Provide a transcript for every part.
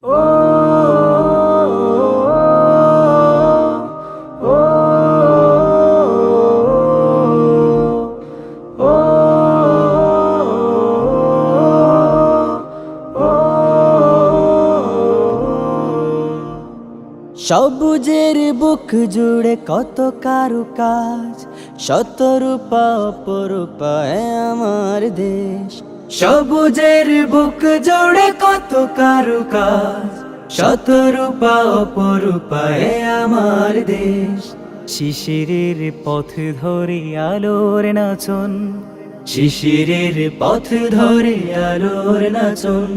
ও ও ও সবুজের বুক জুড়ে কত কারুকাজ, শত রূপা অপরূপায় আমার দেশ। সবুজের বুক জুড়ে কত কারুকাজ, শত রূপা অপরূপায় আমার দেশ। শিশিরের পথ ধরে আলোর নাচন, শিশিরের পথ ধরে আলোর নাচন,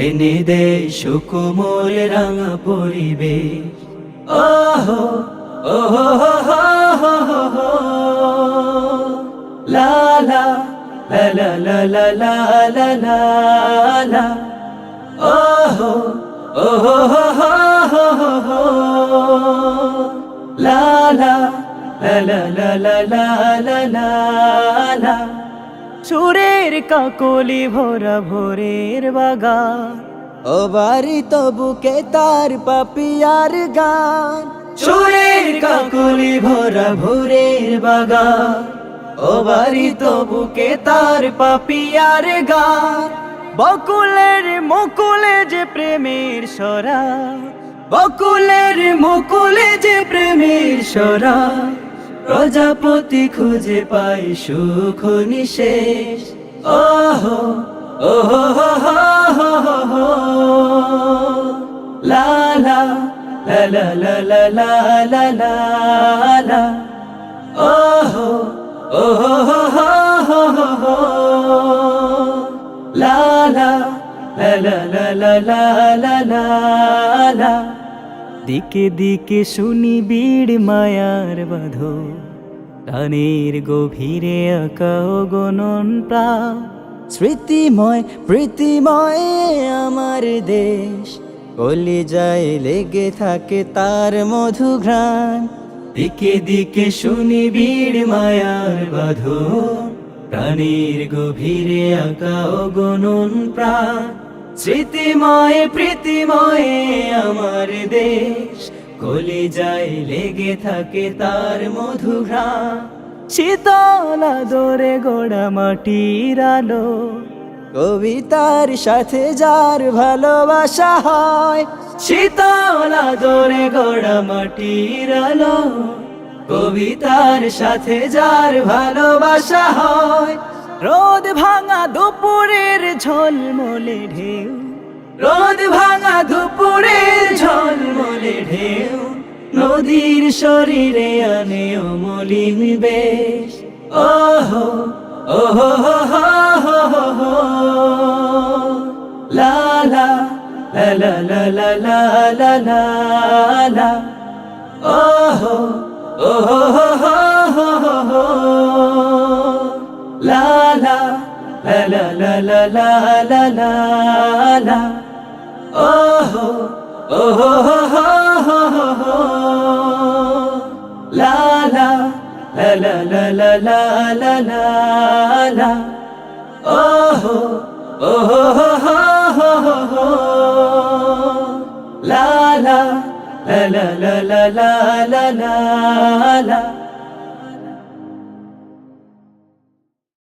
এনে দে সুকোমল রাঙা পরিবেশ। ওহো ওহো হো লা লা লা লা লা লা লা লা লা। ওহো ওহো হো লা লা লা লা লা লা লা লা লা। সুরের কাকলি ভরা ভোরের বাগান, ও বাড়ি তবুকে তার পাপিয়ার গান। সুরের কাকলি ভরা ভোরের বাগান, ও বাড়ি তবুকে তার পাপিয়ার গান। বকুলের মুকুলে যে প্রেমের সরা, বকুলের মুকুলে যে প্রেমের সরা, প্রজাপতি খুঁজে পাই সুখ নিশেষ। ওহো ওহো হো লা লা লা লা লা লা লা লা লা। ওহো ওহো হো লা লা লা লা লা লা লা লা লা। দিকে দিকে শুনি বিড় মায়ার বাঁধো, প্রাণের গভীরে আঁকা অগণন প্রাণ। স্মৃতিময় প্রীতিময় আমার দেশ, কলিজায় লেগে থাকে তার মধু ঘ্রাণ। দিকে দিকে শুনি বিড় মায়ার বাঁধো, প্রাণের গভীরে আঁকা অগণন প্রাণ। স্মৃতিময় প্রীতিময় আমার দেশ, কলিজায় লেগে থাকে তার মধু ঘ্রাণ। শীতল আদরে গোড়া মাটির আলো, কবিতার সাথে যার ভালোবাসা হয়। শীতল আদরে গোড়া মাটির আলো, কবিতার সাথে যার ভালোবাসা হয়। রোদ ভাঙা দুপুরের ঝলমলে ঢেউ, রোদ ভাঙা দুপুরের ঝলমলে ঢেউ, নদীর শরীরে আনে অমলিন বেশ। ওহো ওহো হো লা লা লা লা লা লা লা লা লা। ওহো ওহো হো লা লা লা লা লা লা লা লা লা। ওহো ওহো হো লা লা লা লা লা লা লা লা লা। ওহো ওহো হো লা লা লা লা লা লা লা লা লা।